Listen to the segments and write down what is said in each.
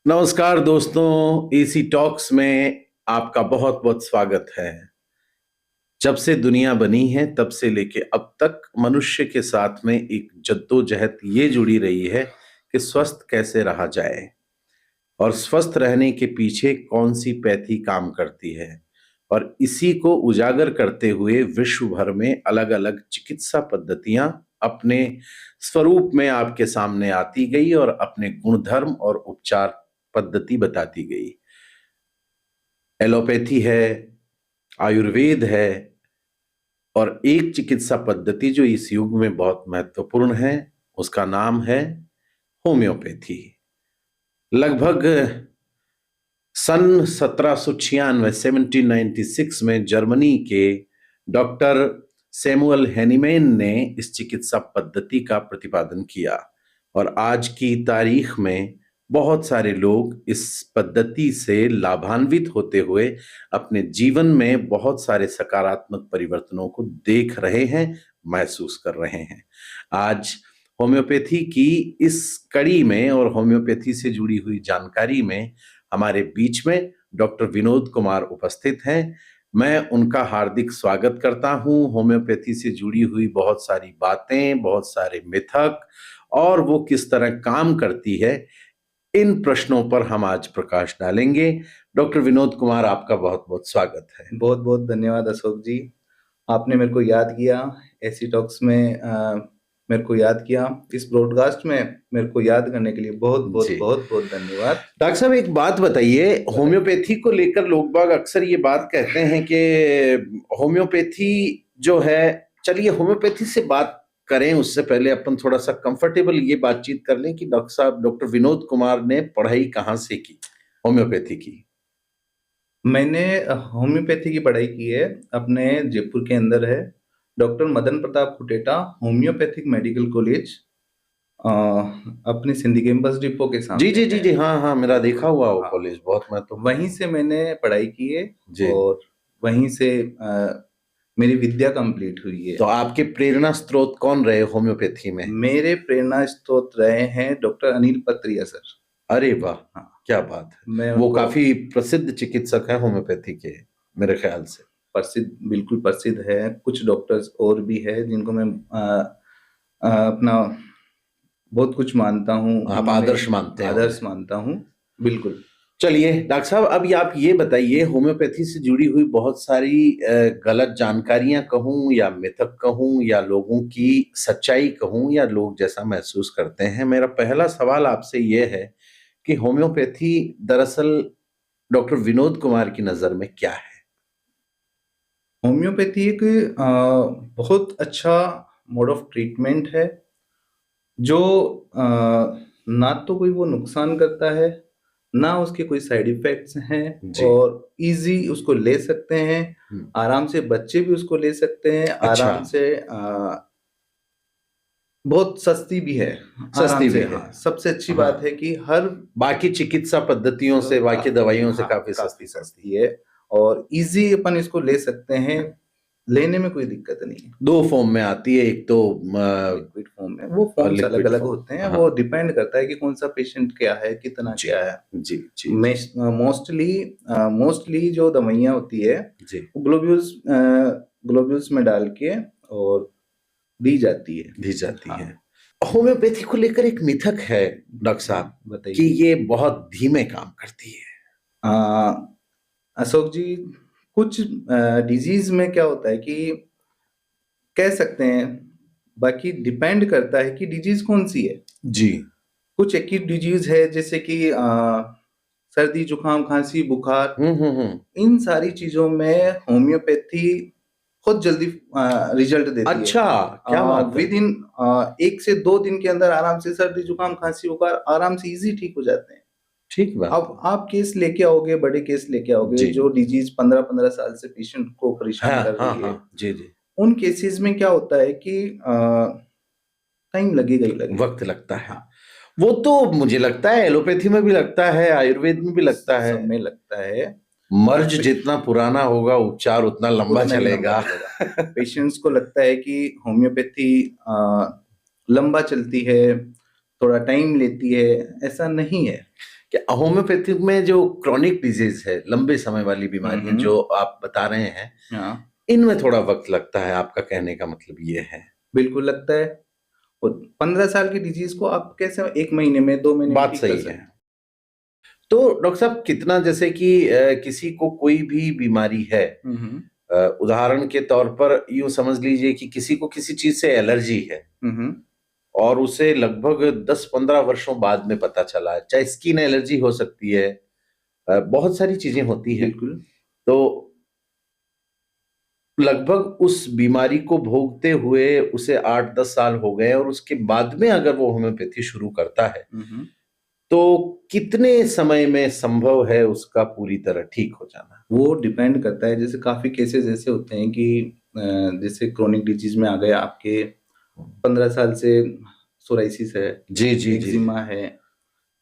नमस्कार दोस्तों, AC talks में आपका बहुत बहुत स्वागत है। जब से दुनिया बनी है तब से लेके अब तक मनुष्य के साथ में एक जद्दोजहद ये जुड़ी रही है कि स्वस्थ कैसे रहा जाए और स्वस्थ रहने के पीछे कौन सी पैथी काम करती है। और इसी को उजागर करते हुए विश्व भर में अलग अलग चिकित्सा पद्धतियां अपने स्वरूप में आपके सामने आती गई और अपने गुणधर्म और उपचार पद्धति बताती गई। एलोपैथी है, आयुर्वेद है और एक चिकित्सा पद्धति जो इस युग में बहुत महत्वपूर्ण है, उसका नाम है होम्योपैथी। लगभग सन 1796 1796 में जर्मनी के डॉक्टर सैमुअल हैनीमैन ने इस चिकित्सा पद्धति का प्रतिपादन किया और आज की तारीख में बहुत सारे लोग इस पद्धति से लाभान्वित होते हुए अपने जीवन में बहुत सारे सकारात्मक परिवर्तनों को देख रहे हैं, महसूस कर रहे हैं। आज होम्योपैथी की इस कड़ी में और होम्योपैथी से जुड़ी हुई जानकारी में हमारे बीच में डॉक्टर विनोद कुमार उपस्थित हैं। मैं उनका हार्दिक स्वागत करता हूं। होम्योपैथी से जुड़ी हुई बहुत सारी बातें, बहुत सारे मिथक और वो किस तरह काम करती है, इन प्रश्नों पर हम आज प्रकाश डालेंगे। डॉक्टर विनोद कुमार, आपका बहुत बहुत स्वागत है। बहुत बहुत धन्यवाद अशोक जी, आपने मेरे को याद किया एसी टॉक्स में, मेरे को याद किया इस ब्रॉडकास्ट में मेरे को याद करने के लिए बहुत बहुत बहुत बहुत धन्यवाद। डॉक्टर साहब, एक बात बताइए, होम्योपैथी को लेकर लोग बाग अक्सर ये बात कहते हैं कि होम्योपैथी जो है, चलिए होम्योपैथी से बात करें उससे पहले अपन थोड़ा सा कंफर्टेबल ये बातचीत कर लें कि डॉक्टर साहब, डॉक्टर विनोद कुमार ने पढ़ाई कहाँ से की होम्योपैथी की? मैंने होम्योपैथी की पढ़ाई की है अपने जयपुर के अंदर है doctor Madan Pratap Kuteta homeopathic medical college, अपने सिंधी कैंपस डिपो के सामने। जी जी जी जी, हाँ हाँ, मेरा देखा हुआ वो कॉलेज बहुत महत्वपूर्ण। वहीं से मैंने पढ़ाई की है और वहीं से मेरी विद्या कंप्लीट हुई है। तो आपके प्रेरणा स्रोत कौन रहे होम्योपैथी में? मेरे प्रेरणा स्रोत रहे हैं डॉक्टर अनिल पत्रिया सर। अरे वाह, हाँ, क्या बात है। वो काफी प्रसिद्ध चिकित्सक है होम्योपैथी के, मेरे ख्याल से। प्रसिद्ध, बिल्कुल प्रसिद्ध है। कुछ डॉक्टर्स और भी है जिनको मैं अपना बहुत कुछ मानता हूँ, आप आदर्श मानते हैं? आदर्श मानता हूँ, बिल्कुल। चलिए डॉक्टर साहब, अब आप ये बताइए, होम्योपैथी से जुड़ी हुई बहुत सारी गलत जानकारियां कहूं या मिथक कहूं या लोगों की सच्चाई कहूं या लोग जैसा महसूस करते हैं, मेरा पहला सवाल आपसे ये है कि होम्योपैथी दरअसल डॉक्टर विनोद कुमार की नजर में क्या है? होम्योपैथी एक बहुत अच्छा मोड ऑफ ट्रीटमेंट है जो ना तो कोई वो नुकसान करता है, ना उसके कोई साइड इफेक्ट्स हैं और इजी उसको ले सकते हैं। आराम से बच्चे भी उसको ले सकते हैं। अच्छा। आराम से बहुत सस्ती भी है। सस्ती भी है। सबसे अच्छी बात है कि हर बाकी चिकित्सा पद्धतियों से, बाकी दवाइयों से काफी सस्ती है और इजी अपन इसको ले सकते हैं। लेने में कोई दिक्कत नहीं है। दो फॉर्म में आती है, एक तो लिक्विड फॉर्म में, वो फॉर्म्स अलग अलग होते हैं। वो डिपेंड करता है कि कौन सा पेशेंट क्या है, कितना क्या है। जी जी। मोस्टली जो दवाइयाँ होती है ग्लोब्यूल्स में डाल के और दी जाती है। होम्योपैथी को लेकर एक मिथक है डॉक्टर साहब, बताइए, कि ये बहुत धीमे काम करती है। अशोक जी, कुछ डिजीज में क्या होता है कि कह सकते हैं, बाकी डिपेंड करता है कि डिजीज कौन सी है। जी। कुछ एक्यूट डिजीज है जैसे कि सर्दी, जुकाम, खांसी, बुखार, इन सारी चीजों में होम्योपैथी बहुत जल्दी रिजल्ट देती है। अच्छा, क्या बात है। विद इन 1 से 2 दिन के अंदर आराम से सर्दी, जुकाम, खांसी, बुखार आराम से इजी ठीक हो जाते हैं। ठीक बात। अब आप केस लेके आओगे, बड़े केस लेके आओगे जो डिजीज 15-15 साल से पेशेंट को परेशान कर रही है। जी जी। उन केसेस में क्या होता है कि टाइम लगेगा, वक्त लगता है। वो तो मुझे लगता है एलोपैथी में भी लगता है, आयुर्वेद में भी लगता है, सब में लगता है। मर्ज जितना पुराना होगा उपचार उतना लंबा चलेगा। पेशेंट्स को लगता है कि होम्योपैथी लंबा चलती है, थोड़ा टाइम लेती है, ऐसा नहीं है। कि होम्योपैथिक में जो क्रॉनिक डिजीज है, लंबे समय वाली बीमारियां जो आप बता रहे हैं, हाँ, इनमें थोड़ा वक्त लगता है, आपका कहने का मतलब ये है। बिल्कुल लगता है। और 15 साल की डिजीज को आप कैसे 1 महीने में 2 महीने में बात ठीक कर सही सकते है। हैं? तो डॉक्टर साहब, कितना जैसे कि किसी को कोई भी बीमारी है, हम्म, उदाहरण के तौर पर यूं समझ लीजिए कि किसी को किसी चीज से एलर्जी है हम्म, और उसे लगभग 10-15 वर्षों बाद में पता चला है, चाहे स्किन एलर्जी हो सकती है, बहुत सारी चीजें होती हैं। बिल्कुल। तो लगभग उस बीमारी को भोगते हुए उसे 8-10 साल हो गए और उसके बाद में अगर वो होम्योपैथी शुरू करता है, हम्म, तो कितने समय में संभव है उसका पूरी तरह ठीक हो जाना? वो डिपेंड करता है, जैसे काफी केसेस ऐसे होते हैं कि जैसे क्रोनिक डिजीज में आ गए आपके 15 साल से सोराइसिस है, जी जी जी। एक्जिमा है,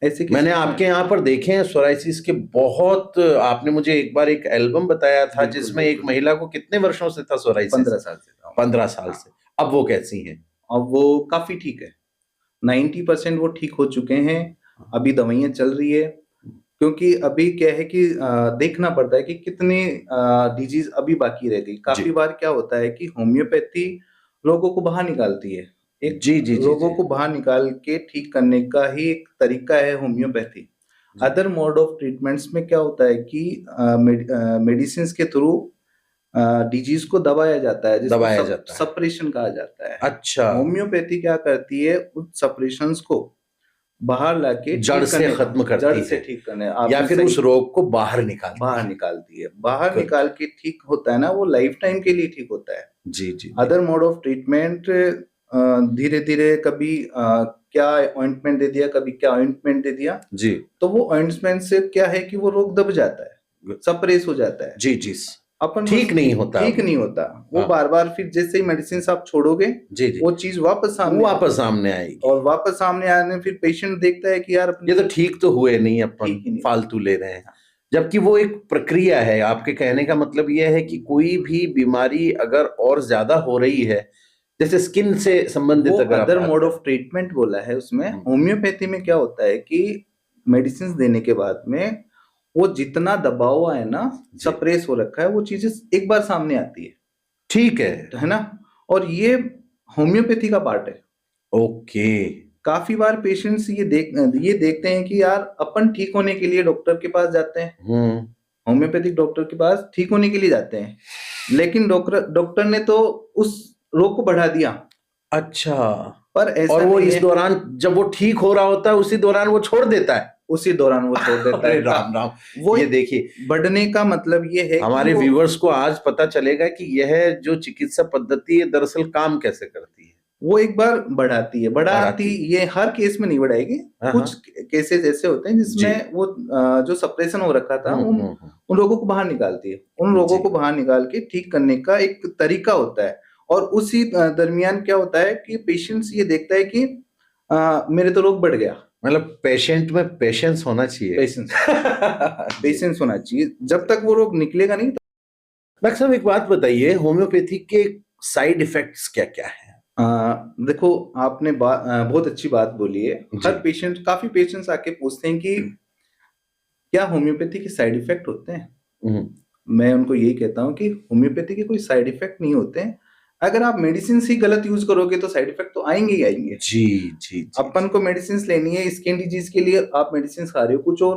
ऐसे मैंने केसेस में। आपके यहाँ पर देखे हैं सोराइसिस के बहुत, आपने मुझे एक बार एक एल्बम बताया था बिल्कुल जिसमें एक बिल्कुल, महिला को कितने वर्षों से था सोराइसिस? 15 साल से था। 15 साल हाँ, से। अब वो कैसी हैं? अब वो काफी ठीक है, 90% वो ठीक हो चुके हैं। अभी दवाइयाँ चल रही है, क्योंकि अभी क्या है कि देखना पड़ता है कि कितने डिजीज अभी बाकी रह गई। जी काफी बार क्या होता है कि होम्योपैथी लोगों को बाहर निकालती है, एक जी जी जी लोगों जी को बाहर निकाल के ठीक करने का ही एक तरीका है होम्योपैथी। जी। अदर मोड ऑफ ट्रीटमेंट्स में क्या होता है कि मेडिसिन के थ्रू डिजीज को दबाया जाता है, जिसको दबाया जाता है। सप्रेशन कहा जाता है। अच्छा। होम्योपैथी क्या करती है, उस सप्रेशंस को बाहर लाके जड़ ठीक से करने का, खत्म जड़ करती से है ठीक करने, या आपने फिर सही उस रोग को बाहर निकालती बाहर है। निकालती है। बाहर गुड। निकाल के ठीक होता है ना, वो लाइफ टाइम के लिए ठीक होता है। जी जी जी अदर मोड ऑफ ट्रीटमेंट धीरे धीरे कभी क्या ऑइंटमेंट दे दिया, कभी क्या ऑइंटमेंट दे दिया, जी। तो वो ऑइंटमेंट से क्या है कि वो रोग दब जाता है, गुड। सप्रेस हो जाता है। जी जी। अपन को ठीक नहीं होता ठीक वो। नहीं होता, वो हाँ। बार बार फिर जैसे ही मेडिसिन आप छोड़ोगे, जी जी। वो चीज वापस सामने आती वापस है। सामने आएगी। और वापस सामने आने फिर पेशेंट देखता है कि यार अपनी ये तो ठीक तो हुए नहीं, अपन ठीक ही नहीं फालतू ले रहे हैं। जबकि वो एक प्रक्रिया है। आपके कहने का मतलब यह है कि कोई भी बीमारी अगर और ज्यादा हो रही है, जैसे स्किन से संबंधित वो अगर आप अदर बात मोड करें। ऑफ ट्रीटमेंट बोला है उसमें। हम्म, होम्योपैथी में क्या होता है कि मेडिसिन देने के बाद में वो जितना दबा हुआ है ना, जी। सप्रेस हो रखा है, वो चीजें एक बार सामने आती ठीक है। है ना। और ये होम्योपैथी का पार्ट है। ओके। काफी बार पेशेंट्स ये देखते हैं कि यार अपन ठीक होने के लिए डॉक्टर के पास जाते हैं, हम्म। होम्योपैथिक डॉक्टर के पास ठीक होने के लिए जाते हैं, लेकिन डॉक्टर ने तो उस रोग को बढ़ा दिया। अच्छा। पर और ऐसा वो नहीं इस है, दौरान जब वो ठीक हो रहा होता है उसी दौरान वो छोड़ देता है। उसी दौरान वो छोड़ देता अरे है। राम राम। वो ये देखिए, बढ़ने का मतलब ये है कि हमारे वो व्यूवर्स को आज पता चलेगा कि यह जो चिकित्सा पद्धति है दरअसल काम कैसे करती है। वो एक बार बढ़ाती है, बढ़ाती, बढ़ाती। ये हर केस में नहीं बढ़ाएगी। हाँ कुछ हाँ। केसेस ऐसे होते हैं जी। जिसमें वो जो सप्रेशन हो रखा था, हम्म। उन लोगों को बाहर निकालती है। उन लोगों जी को बाहर निकाल के ठीक करने का एक तरीका होता है। और उसी दरमियान क्या होता है कि पेशेंट्स ये देखता है कि मेरे तो रोग बढ़ गया। मतलब पेशेंट में पेशेंस होना चाहिए। पेशेंस जी। पेशेंस होना चाहिए, जब तक वो रोग निकलेगा नहीं। डॉक्टर साहब, एक बात बताइए, होम्योपैथी के साइड इफेक्ट्स क्या क्या है? अ, देखो, आपने बहुत अच्छी बात बोली है। जी। काफी पेशेंट्स आके पूछते हैं कि क्या होम्योपैथी के साइड इफेक्ट होते हैं। हम्म, मैं उनको यही कहता हूँ कि होम्योपैथी के कोई साइड इफेक्ट नहीं होते हैं। अगर आप मेडिसिन ही गलत यूज करोगे तो साइड इफेक्ट तो आएंगे ही आएंगे। जी जी जी अपन को मेडिसिन लेनी है स्किन डिजीज के लिए, आप मेडिसिन खा रहे हो कुछ और,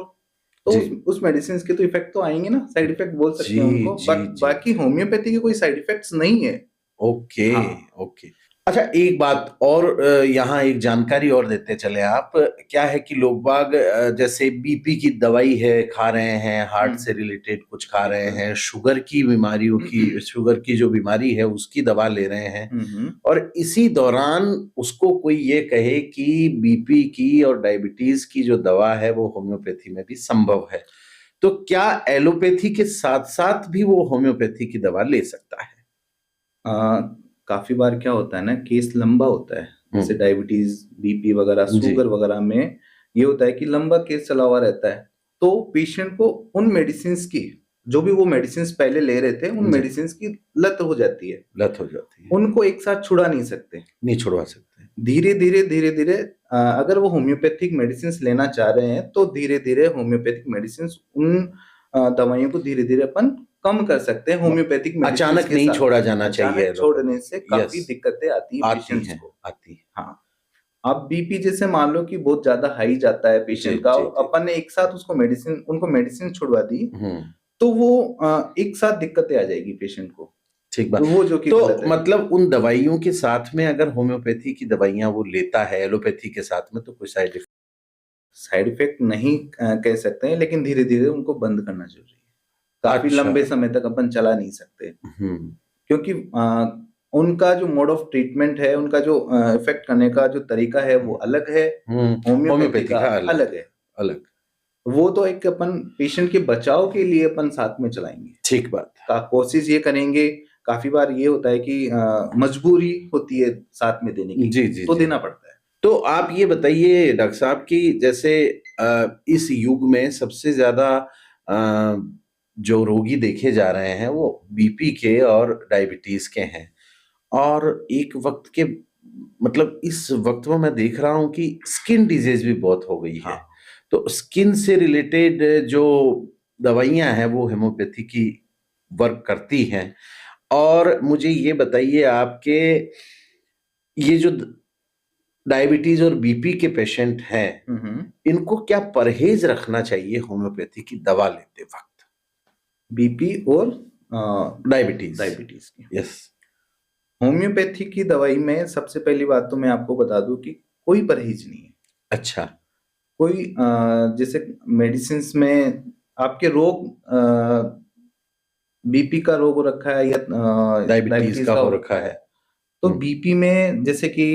तो जी उस मेडिसिन के तो इफेक्ट तो आएंगे ना, साइड इफेक्ट बोल सकते हैं जी उनको। जी जी। बाकी होम्योपैथी के कोई साइड इफेक्ट्स नहीं है। ओके। हाँ, ओके। अच्छा, एक बात और, यहाँ एक जानकारी और देते चले आप। क्या है कि लोग बाग जैसे बीपी की दवाई है खा रहे हैं, हार्ट से रिलेटेड कुछ खा रहे बिल्कुल। हैं, शुगर की बीमारियों की, शुगर की जो बीमारी है उसकी दवा ले रहे हैं, और इसी दौरान उसको कोई ये कहे कि बीपी की और डायबिटीज की जो दवा है वो होम्योपैथी में भी संभव है, तो क्या एलोपैथी के साथ साथ भी वो होम्योपैथी की दवा ले सकता है? आ, काफी बार क्या होता है ना, केस लंबा होता है, जैसे डायबिटीज, बीपी वगैरह, जी। शुगर वगैरह में ये होता है कि लंबा केस चला हुआ रहता है। तो पेशेंट को उन मेडिसिन की, जो भी वो मेडिसिन पहले ले रहे थे, उन जी। मेडिसिन की लत हो जाती है। लत हो जाती है। उनको एक साथ छुड़ा नहीं सकते, नहीं छुड़वा सकते। धीरे धीरे धीरे धीरे अगर वो होम्योपैथिक मेडिसिन लेना चाह रहे हैं तो धीरे धीरे होम्योपैथिक मेडिसिन उन दवाइयों को धीरे धीरे अपन कम कर सकते हैं होम्योपैथिक मेडिसिन अचानक के नहीं साथ। छोड़ा जाना चाहिए अचानक छोड़ने से काफी यस दिक्कतें आती है आती पेशेंट्स हैं को। आती हाँ, अब बीपी जैसे मान लो कि बहुत ज्यादा हाई जाता है जी पेशेंट का जी और जी अपन ने एक साथ उनको मेडिसिन छुड़वा दी हम्म तो वो एक साथ दिक्कतें आ जाएगी पेशेंट को, ठीक तो बात। वो जो कि तो गलत है। मतलब उन दवाइयों के साथ में अगर होम्योपैथी की दवाइयां वो लेता है एलोपैथी के साथ में तो कोई साइड इफेक्ट? साइड इफेक्ट नहीं कह सकते हैं, लेकिन धीरे धीरे उनको बंद करना जरूरी है। काफी अच्छा लंबे समय तक अपन चला नहीं सकते, हम्म क्योंकि उनका जो मोड ऑफ ट्रीटमेंट है, उनका जो इफेक्ट करने का जो तरीका है वो अलग है, होम्योपैथी होम्योपैथी का का अलग अलग है। अलग वो तो एक अपन पेशेंट के बचाव के लिए अपन साथ में चलाएंगे, ठीक बात कोशिश ये करेंगे। काफी बार ये होता है कि मजबूरी होती है साथ में देने की, जी जी तो जी। देना पड़ता है। तो आप ये बताइए डॉक्टर साहब कि जैसे इस युग में सबसे ज्यादा अ, जो रोगी देखे जा रहे हैं वो बीपी के और डायबिटीज के हैं। और एक वक्त के मतलब इस वक्त में मैं देख रहा हूँ कि स्किन डिजीज भी बहुत हो गई है। हाँ, तो स्किन से रिलेटेड जो दवाइयां हैं वो होम्योपैथी की वर्क करती हैं। और मुझे ये बताइए आपके ये जो डायबिटीज और बीपी के पेशेंट हैं इनको क्या परहेज रखना चाहिए होम्योपैथी की दवा लेते वक्त? बीपी और डायबिटीज डायबिटीज की यस होम्योपैथी की दवाई में सबसे पहली बात तो मैं आपको बता दूं कि कोई परहेज नहीं है। अच्छा कोई जैसे मेडिसिन में आपके रोग बीपी का रोग हो रखा है या डायबिटीज डायबिटीज का का हो हो रखा रखा है है, तो बीपी में जैसे कि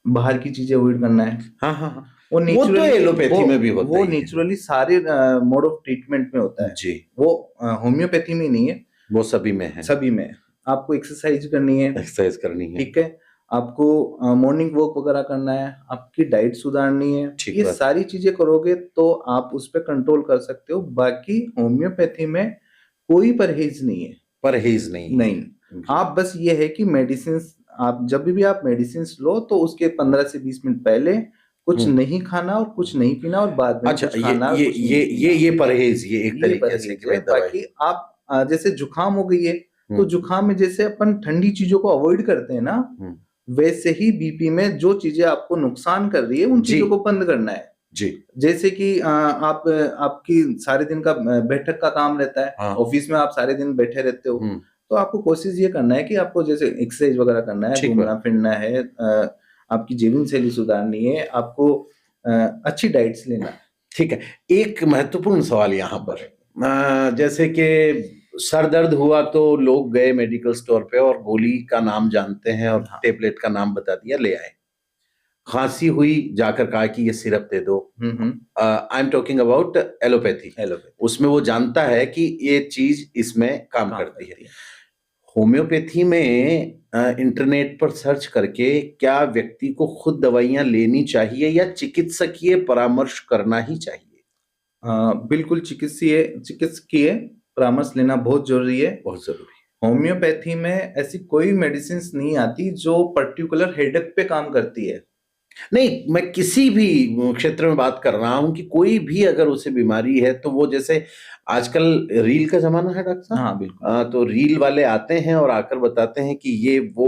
बाहर की चीजें अवॉइड करना है। हाँ हाँ हाँ वो वो तो नेचुरली एलोपैथी में भी होता वो ही है नेचुरली सारे मोड ऑफ ट्रीटमेंट में होता है। जी वो होम्योपैथी में नहीं है, वो सभी में है। सभी में। आपको एक्सरसाइज करनी है, एक्सरसाइज करनी है ठीक है, आपको मॉर्निंग वॉक वगैरह करना है, आपकी डाइट सुधारनी है, ठीक ये बात सारी चीजें करोगे तो आप उस पर कंट्रोल कर सकते हो। बाकी होम्योपैथी में कोई परहेज नहीं है, परहेज नहीं है। नहीं। आप बस ये है कि मेडिसिन, आप जब भी आप मेडिसिन लो तो उसके 15 से 20 मिनट पहले कुछ नहीं खाना और कुछ नहीं पीना, और बाद में अच्छा कुछ खाना और कुछ नहीं पीना। ये परहेज ये एक ये तरीके से परहेज कि है। भाई दवाई बाकी आप जैसे जुकाम हो गई है तो जुकाम में जैसे अपन ठंडी चीजों को अवॉइड करते हैं ना, वैसे ही बीपी में जो चीजें आपको नुकसान कर रही है उन जी। चीजों को बंद करना है। जी जैसे कि आपकी सारे दिन का बैठक का काम रहता है, हाँ ऑफिस में आप सारे दिन बैठे रहते हो, तो आपको कोशिश ये करना है कि आपको जैसे एक्सरसाइज वगैरह करना है, ठीक घूमना बात फिरना है, आपकी जीवन शैली सुधारनी है, आपको अच्छी डाइट्स लेना है। ठीक है। एक महत्वपूर्ण सवाल यहाँ पर जैसे कि सर दर्द हुआ तो लोग गए मेडिकल स्टोर पे और गोली का नाम जानते हैं और टेबलेट का नाम बता दिया ले आए। खांसी हुई जाकर कहा कि ये सिरप दे दो। I am talking about allopathy. उसमें वो जानता है कि ये चीज इसमें काम करती है। होम्योपैथी में इंटरनेट पर सर्च करके क्या व्यक्ति को खुद दवाइयां लेनी चाहिए या चिकित्सकीय परामर्श करना ही चाहिए? बिल्कुल चिकित्सकीय परामर्श लेना बहुत जरूरी है, बहुत जरूरी। होम्योपैथी में ऐसी कोई मेडिसिन नहीं आती जो पर्टिकुलर हेडेक पे काम करती है। नहीं, मैं किसी भी क्षेत्र में बात कर रहा हूं कि कोई भी अगर उसे बीमारी है तो वो जैसे आजकल रील का जमाना है डॉक्टर साहब। हाँ बिल्कुल। तो रील वाले आते हैं और आकर बताते हैं कि ये वो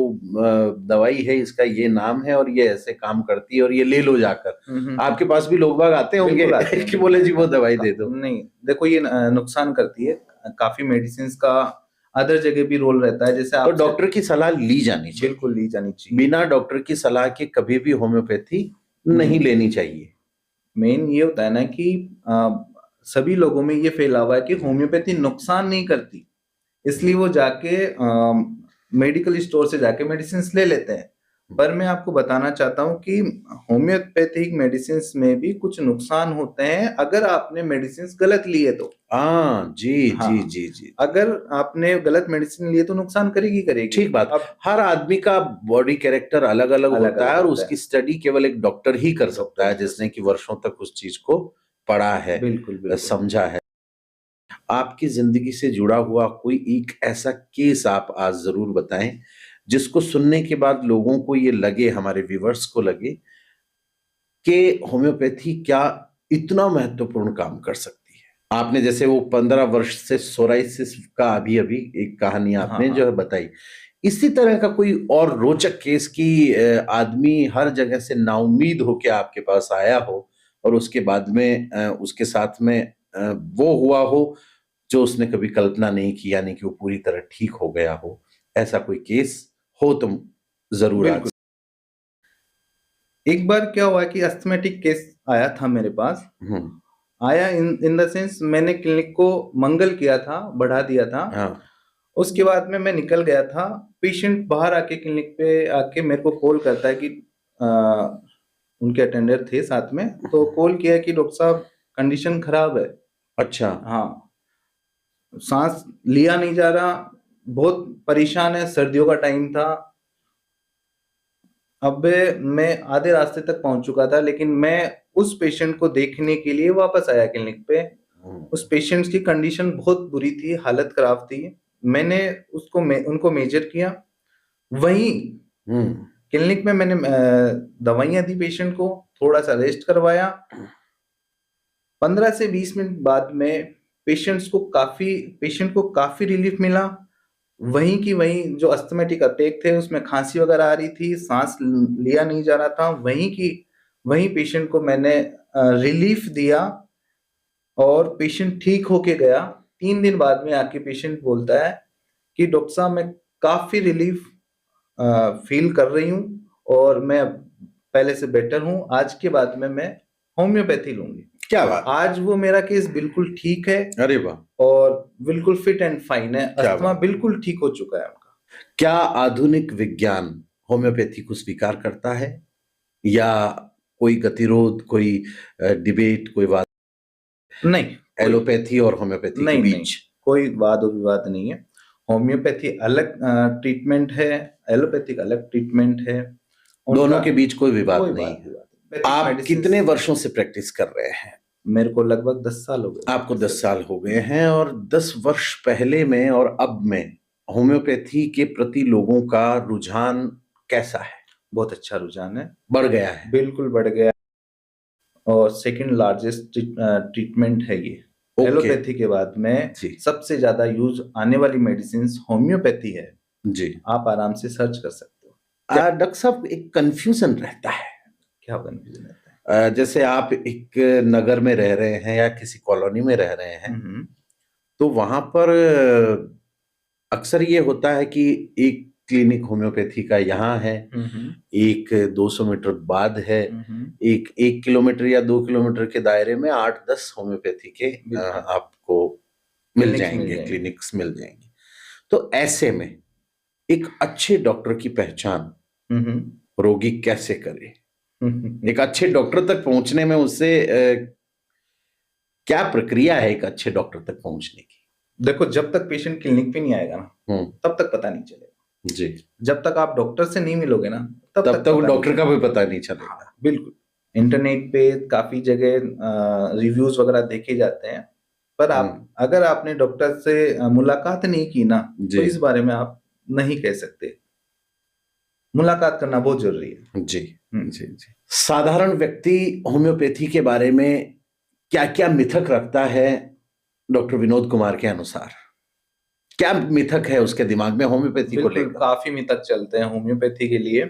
दवाई है, इसका ये नाम है और ये ऐसे काम करती है और ये ले लो जाकर। आपके पास भी लोग बाग आते होंगे कि बोले जी वो दवाई दे दो। नहीं, देखो ये नुकसान करती है। काफी मेडिसिन का अदर जगह भी रोल रहता है, जैसे तो डॉक्टर की सलाह ली जानी चाहिए, बिल्कुल ली जानी चाहिए। बिना डॉक्टर की सलाह के कभी भी होम्योपैथी नहीं लेनी चाहिए। मेन ये होता है ना कि सभी लोगों में ये फैला हुआ है कि होम्योपैथी नुकसान नहीं करती, इसलिए वो जाके मेडिकल स्टोर से जाके मेडिसिन ले लेते हैं। पर मैं आपको बताना चाहता हूँ कि होम्योपैथिक मेडिसिन में भी कुछ नुकसान होते हैं अगर आपने मेडिसिन गलत लिए तो। जी हाँ, जी जी जी। अगर आपने गलत मेडिसिन लिए तो नुकसान करेगी। ठीक बात। अब हर आदमी का बॉडी कैरेक्टर अलग अलग होता है और उसकी स्टडी केवल एक डॉक्टर ही कर सकता है जिसने कि वर्षों तक उस चीज को पढ़ा है, बिल्कुल समझा है। आपकी जिंदगी से जुड़ा हुआ कोई एक ऐसा केस आप आज जरूर बताएं जिसको सुनने के बाद लोगों को ये लगे, हमारे व्यूवर्स को लगे कि होम्योपैथी क्या इतना महत्वपूर्ण काम कर सकती है। आपने जैसे वो 15 वर्ष से सोराइसिस का अभी अभी एक कहानी आपने हाँ जो है बताई, इसी तरह का कोई और रोचक केस की आदमी हर जगह से नाउम्मीद होके आपके पास आया हो और उसके बाद में उसके साथ में वो हुआ हो जो उसने कभी कल्पना नहीं की, यानी कि वो पूरी तरह ठीक हो गया हो, ऐसा कोई केस हो तो जरूर आज। बिल्कुल। एक बार क्या हुआ कि अस्थमेटिक केस आया था मेरे पास। आया इन द सेंस, मैंने क्लिनिक को मंगल किया था, बढ़ा दिया था। हाँ उसके बाद में मैं निकल गया था। पेशेंट बाहर आके क्लिनिक पे आके मेरे को कॉल करता है कि आ, उनके अटेंडर थे साथ में, तो कॉल किया कि डॉक्टर साहब कंडीशन खराब है। अच्छा। हाँ, सांस लिया नहीं जा रहा, बहुत परेशान है, सर्दियों का टाइम था। अब मैं आधे रास्ते तक पहुंच चुका था, लेकिन मैं उस पेशेंट को देखने के लिए वापस आया क्लिनिक पे। उस पेशेंट की कंडीशन बहुत बुरी थी, हालत खराब थी। मैंने उनको मेजर किया। वहीं क्लिनिक में मैंने दवाइयां दी पेशेंट को, थोड़ा सा रेस्ट करवाया। 15 से 20 मिनट बाद में पेशेंट को काफी रिलीफ मिला। वहीं की वहीं जो अस्थमेटिक अटैक थे, उसमें खांसी वगैरह आ रही थी, सांस लिया नहीं जा रहा था, वहीं पेशेंट को मैंने रिलीफ दिया और पेशेंट ठीक होके गया। 3 दिन बाद में आके पेशेंट बोलता है कि डॉक्टर साहब मैं काफी रिलीफ फील कर रही हूँ और मैं पहले से बेटर हूँ, आज के बाद में मैं होम्योपैथी लूंगी। क्या बात। आज वो मेरा केस बिल्कुल ठीक है। अरे वाह। और बिल्कुल फिट एंड फाइन है, क्या अस्थमा बात। बिल्कुल ठीक हो चुका है उनका। क्या आधुनिक विज्ञान होम्योपैथी को स्वीकार करता है या कोई गतिरोध, कोई डिबेट, कोई वाद नहीं, एलोपैथी और होम्योपैथी के नहीं, बीच? कोई वाद विवाद नहीं है। होम्योपैथी अलग ट्रीटमेंट है, एलोपैथिक अलग ट्रीटमेंट है। दोनों के बीच कोई विवाद कोई नहीं वाद है। विवाद। आप कितने वर्षों से प्रैक्टिस कर रहे हैं? मेरे को लगभग 10 साल हो गए। आपको 10 साल हो गए हैं, और 10 वर्ष पहले में और अब में होम्योपैथी के प्रति लोगों का रुझान कैसा है? बहुत अच्छा रुझान है, बढ़ गया है? बिल्कुल बढ़ गया। और सेकंड लार्जेस्ट ट्रीटमेंट है ये। एलोपैथी के बाद में सबसे ज्यादा यूज आने वाली मेडिसिन होम्योपैथी है जी। आप आराम से सर्च कर सकते हो। डॉक्टर साहब, एक कंफ्यूजन रहता है। क्या कंफ्यूजन रहता है? जैसे आप एक नगर में रह रहे हैं या किसी कॉलोनी में रह रहे हैं, तो वहां पर अक्सर ये होता है कि एक क्लिनिक होम्योपैथी का यहाँ है, एक 200 मीटर बाद है, एक 1 किलोमीटर या 2 किलोमीटर के दायरे में 8-10 होम्योपैथी के आपको मिल जाएंगे, क्लिनिक्स मिल जाएंगे। तो ऐसे में एक अच्छे डॉक्टर की पहचान रोगी कैसे करे? एक अच्छे डॉक्टर तक पहुंचने में उससे क्या प्रक्रिया है एक अच्छे डॉक्टर तक पहुंचने की? देखो, जब तक पेशेंट क्लिनिक पे नहीं आएगा ना, तब तक पता नहीं चलेगा जी। जब तक आप डॉक्टर से नहीं मिलोगे ना, तब तक डॉक्टर का भी पता नहीं चलेगा। हाँ, बिल्कुल। इंटरनेट पे काफी जगह रिव्यूज वगैरह देखे जाते हैं, पर अगर आपने डॉक्टर से मुलाकात नहीं की ना, तो इस बारे में आप नहीं कह सकते। मुलाकात करना बहुत जरूरी है। जी जी जी। साधारण व्यक्ति होम्योपैथी के बारे में क्या क्या मिथक रखता है डॉक्टर विनोद कुमार के अनुसार? क्या मिथक है उसके दिमाग में होम्योपैथी को लेकर? काफी मिथक चलते हैं होम्योपैथी के लिए।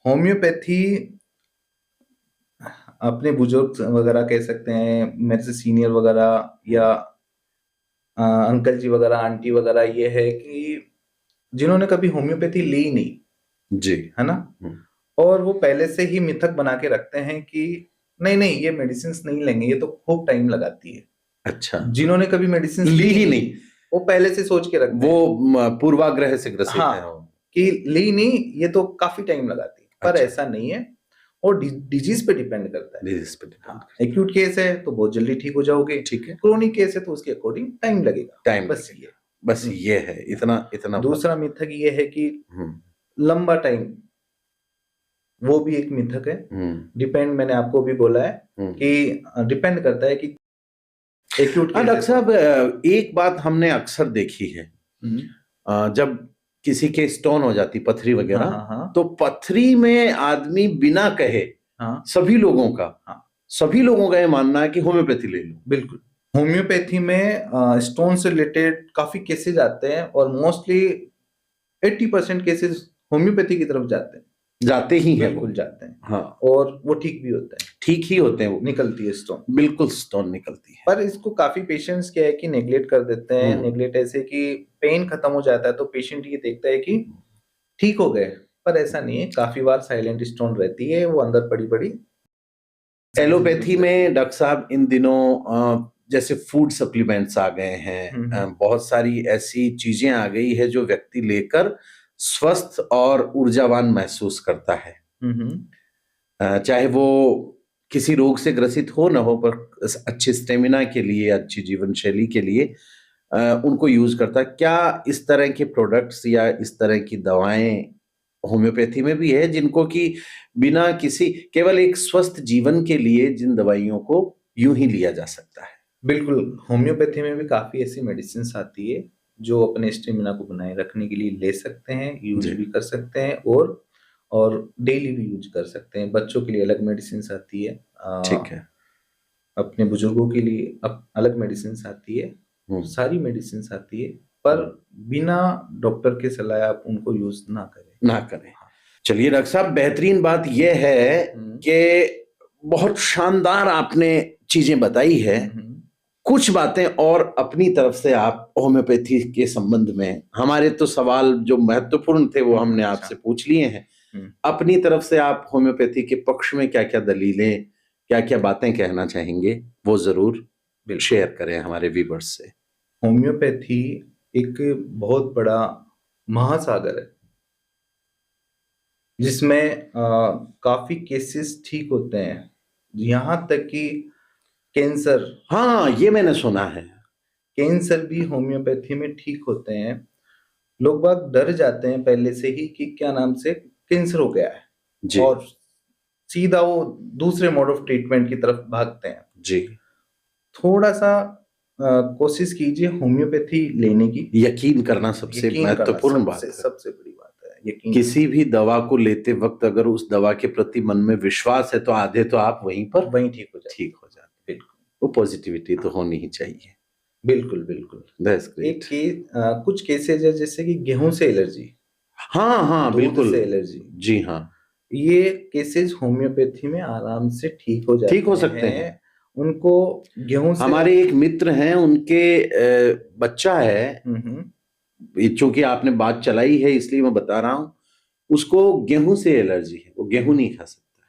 होम्योपैथी अपने बुजुर्ग वगैरह कह सकते हैं, मेरे से सीनियर वगैरह या अंकल जी वगैरह, आंटी वगैरह, ये है कि जिन्होंने कभी होम्योपैथी ली नहीं, जी, है ना, और वो पहले से ही मिथक बना के रखते हैं कि नहीं ये मेडिसिन नहीं लेंगे, ये तो खूब टाइम लगाती है। अच्छा। जिन्होंने कभी मेडिसिन ली ही नहीं, वो पहले से सोच के रखते हैं, वो पूर्वाग्रह से ग्रसित है कि ली नहीं, ये तो काफी टाइम लगाती है। पर ऐसा नहीं है, और डिजीज पे डिपेंड करता है। डिजीज पे एक्यूट केस है तो बहुत जल्दी ठीक हो जाओगे, ठीक है। क्रोनिक केस है तो उसके अकॉर्डिंग टाइम लगेगा। बस ये है, इतना। दूसरा मिथक ये है कि लंबा टाइम, वो भी एक मिथक है। डिपेंड, मैंने आपको भी बोला है कि डिपेंड करता है कि एक्यूट। डॉक्टर साहब, एक बात हमने अक्सर देखी है, जब किसी के स्टोन हो जाती, पथरी वगैरह, तो पथरी में आदमी बिना कहे हाँ, सभी लोगों का, हाँ, सभी लोगों का ये मानना है कि होम्योपैथी ले लो। बिल्कुल। होम्योपैथी में स्टोन से रिलेटेड काफी केसेस आते हैं और मोस्टली 80% केसेस होम्योपैथी की तरफ जाते हैं। जाते ही हैं वो। बिल्कुल जाते हैं हाँ, और वो ठीक भी होता है, ठीक ही होते हैं वो, निकलती है स्टोन। बिल्कुल स्टोन निकलती है। पर इसको काफी पेशेंट्स क्या है कि नेग्लेक्ट कर देते हैं। नेग्लेक्ट ऐसे कि पेन खत्म हो जाता है तो पेशेंट ये देखता है कि ठीक हो गए, पर ऐसा नहीं है। काफी बार साइलेंट स्टोन रहती है, वो अंदर पड़ी पड़ी। एलोपैथी में डॉक्टर साहब इन दिनों जैसे फूड सप्लीमेंट्स आ गए हैं, बहुत सारी ऐसी चीजें आ गई है जो व्यक्ति लेकर स्वस्थ और ऊर्जावान महसूस करता है। चाहे वो किसी रोग से ग्रसित हो ना हो, पर अच्छे स्टेमिना के लिए, अच्छी जीवन शैली के लिए उनको यूज करता है। क्या इस तरह के प्रोडक्ट्स या इस तरह की दवाएं होम्योपैथी में भी है, जिनको कि बिना किसी, केवल एक स्वस्थ जीवन के लिए जिन दवाइयों को यूं ही लिया जा सकता है? बिल्कुल, होम्योपैथी में भी काफी ऐसी मेडिसिन आती है जो अपने स्टेमिना को बनाए रखने के लिए ले सकते हैं, यूज जी। भी कर सकते हैं और डेली भी यूज कर सकते हैं। बच्चों के लिए अलग मेडिसिन आती है, ठीक है। अपने बुजुर्गों के लिए अलग मेडिसिन आती है, सारी मेडिसिन आती है, पर बिना डॉक्टर के सलाह आप उनको यूज ना करें। चलिए डॉक्टर साहब, बेहतरीन बात यह है कि बहुत शानदार आपने चीजें बताई है। कुछ बातें और अपनी तरफ से आप होम्योपैथी के संबंध में, हमारे तो सवाल जो महत्वपूर्ण थे वो हमने आपसे पूछ लिए हैं, अपनी तरफ से आप होम्योपैथी के पक्ष में क्या क्या दलीलें, क्या क्या बातें कहना चाहेंगे, वो जरूर शेयर करें हमारे व्यूअर्स से। होम्योपैथी एक बहुत बड़ा महासागर है जिसमें काफी केसेस ठीक होते हैं, यहाँ तक कि कैंसर। हाँ, ये मैंने सुना है। कैंसर भी होम्योपैथी में ठीक होते हैं। लोग बाग डर जाते हैं पहले से ही कि क्या नाम से कैंसर हो गया है जी। और सीधा वो दूसरे मोड ऑफ ट्रीटमेंट की तरफ भागते हैं। जी। थोड़ा सा कोशिश कीजिए होम्योपैथी लेने की। यकीन करना सबसे महत्वपूर्ण बात है। सबसे बड़ी बात है यकीन। किसी भी दवा को लेते वक्त अगर उस दवा के प्रति मन में विश्वास है तो आधे तो आप वहीं ठीक हो जाते। बिल्कुल, वो पॉजिटिविटी तो होनी ही चाहिए। बिल्कुल बिल्कुल। कुछ केसेज है जैसे कि गेहूं से एलर्जी। हाँ, बिल्कुल से एलर्जी। जी हाँ, ये केसेस होम्योपैथी में आराम से ठीक हो सकते हैं। उनको गेहूं से, हमारे एक मित्र हैं, उनके बच्चा है, चूंकि आपने बात चलाई है इसलिए मैं बता रहा हूं, उसको गेहूं से एलर्जी है, वो गेहूं नहीं खा सकता।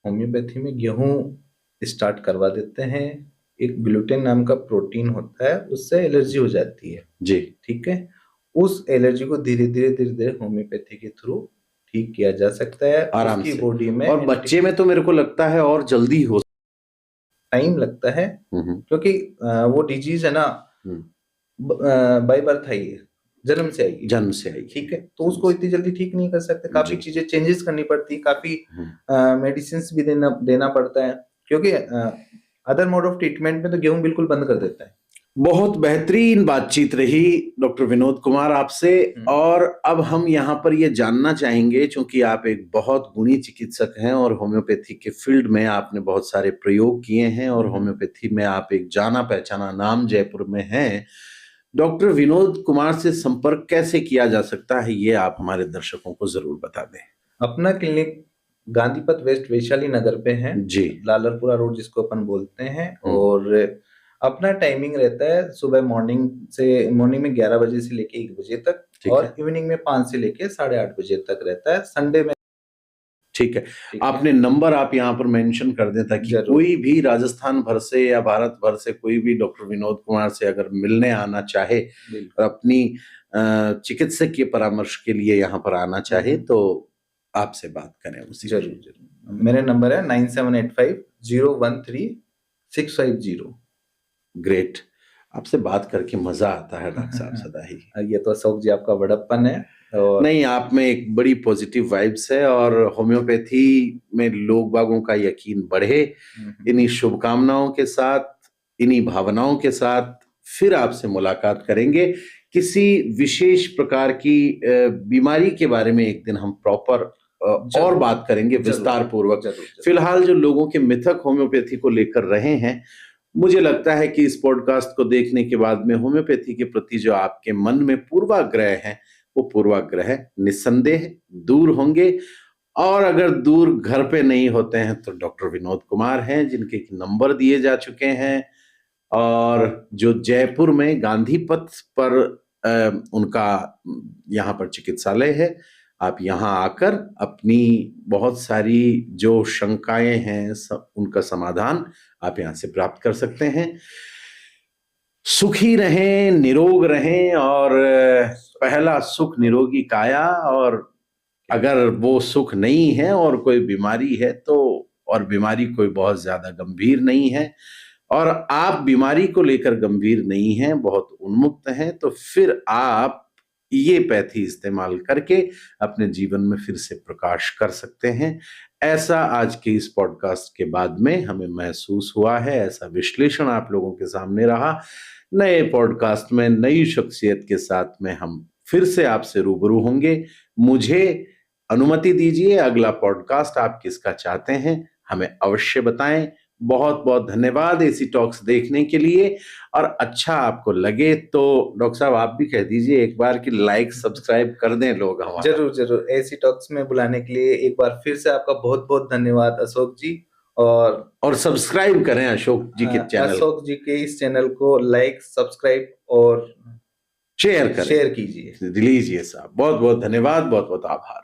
होम्योपैथी में गेहूं स्टार्ट करवा देते हैं। एक ग्लूटेन नाम का प्रोटीन होता है, उससे एलर्जी हो जाती है जी। ठीक है, उस एलर्जी को धीरे धीरे होम्योपैथी के थ्रू ठीक किया जा सकता है आराम उसकी से बॉडी में। और बच्चे में तो मेरे को लगता है और जल्दी हो, टाइम लगता है क्योंकि वो डिजीज है ना, बाय बर्थ आई है, जन्म से आई ठीक है, तो उसको इतनी जल्दी ठीक नहीं कर सकते। काफी चीजें चेंजेस करनी पड़ती, काफी मेडिसिन भी देना पड़ता है, क्योंकि अदर मोड ऑफ ट्रीटमेंट में तो गेहूं बिल्कुल बंद कर देता है। बहुत बेहतरीन बातचीत रही डॉक्टर विनोद कुमार आपसे। और अब हम यहाँ पर ये जानना चाहेंगे, चूंकि आप एक बहुत गुणी चिकित्सक हैं और होम्योपैथी के फील्ड में आपने बहुत सारे प्रयोग किए हैं और होम्योपैथी में आप एक जाना पहचाना नाम जयपुर में हैं, डॉक्टर विनोद कुमार से संपर्क कैसे किया जा सकता है, ये आप हमारे दर्शकों को जरूर बता दें। अपना क्लिनिक गांधीपथ वेस्ट वैशाली नगर पे है जी, लालरपुरा रोड जिसको अपन बोलते हैं, और अपना टाइमिंग रहता है सुबह मॉर्निंग में 11 बजे से लेके 1 बजे तक और इवनिंग में 5 से लेके 8:30 बजे तक रहता है, संडे में। ठीक है, आपने नंबर आप यहाँ पर मेंशन कर दें ताकि कोई भी राजस्थान भर से या भारत भर से कोई भी डॉक्टर विनोद कुमार से अगर मिलने आना चाहे और अपनी चिकित्सकीय परामर्श के लिए यहाँ पर आना चाहे तो आपसे बात करें उसी। जरूर। मेरा नंबर है 9785013650। ग्रेट, आपसे बात करके मजा आता है डॉक्टर साहब सदा ही। ये तो अशोक जी आपका बड़प्पन है और नहीं, आप में एक बड़ी पॉजिटिव वाइब्स है और होम्योपैथी में लोग बागों का यकीन बढ़े। इन्हीं शुभकामनाओं के साथ, इन्हीं भावनाओं के साथ फिर आपसे मुलाकात करेंगे। किसी विशेष प्रकार की बीमारी के बारे में एक दिन हम प्रॉपर और बात करेंगे विस्तार पूर्वक। फिलहाल जो लोगों के मिथक होम्योपैथी को लेकर रहे हैं, मुझे लगता है कि इस पॉडकास्ट को देखने के बाद में होम्योपैथी के प्रति जो आपके मन में पूर्वाग्रह हैं, वो पूर्वाग्रह निस्संदेह दूर होंगे। और अगर दूर घर पे नहीं होते हैं तो डॉक्टर विनोद कुमार हैं, जिनके नंबर दिए जा चुके हैं, और जो जयपुर में गांधी पथ पर उनका यहाँ पर चिकित्सालय है। आप यहाँ आकर अपनी बहुत सारी जो शंकाएं हैं उनका समाधान आप यहाँ से प्राप्त कर सकते हैं। सुखी रहें, निरोग रहें, और पहला सुख निरोगी काया। और अगर वो सुख नहीं है और कोई बीमारी है तो, और बीमारी कोई बहुत ज्यादा गंभीर नहीं है, और आप बीमारी को लेकर गंभीर नहीं हैं, बहुत उन्मुक्त हैं, तो फिर आप ये पैथी इस्तेमाल करके अपने जीवन में फिर से प्रकाश कर सकते हैं। ऐसा आज के इस पॉडकास्ट के बाद में हमें महसूस हुआ है, ऐसा विश्लेषण आप लोगों के सामने रहा। नए पॉडकास्ट में नई शख्सियत के साथ में हम फिर से आपसे रूबरू होंगे। मुझे अनुमति दीजिए, अगला पॉडकास्ट आप किसका चाहते हैं हमें अवश्य बताएं। बहुत बहुत धन्यवाद एसी टॉक्स देखने के लिए। और अच्छा आपको लगे तो डॉक्टर साहब आप भी कह दीजिए एक बार कि लाइक सब्सक्राइब कर दें लोग हमारा। जरूर जरूर। एसी टॉक्स में बुलाने के लिए एक बार फिर से आपका बहुत बहुत धन्यवाद अशोक जी। और सब्सक्राइब करें अशोक जी के चैनल, अशोक जी के इस चैनल को लाइक, सब्सक्राइब और शेयर कीजिए। लीजिए साहब। बहुत बहुत धन्यवाद, बहुत बहुत आभार।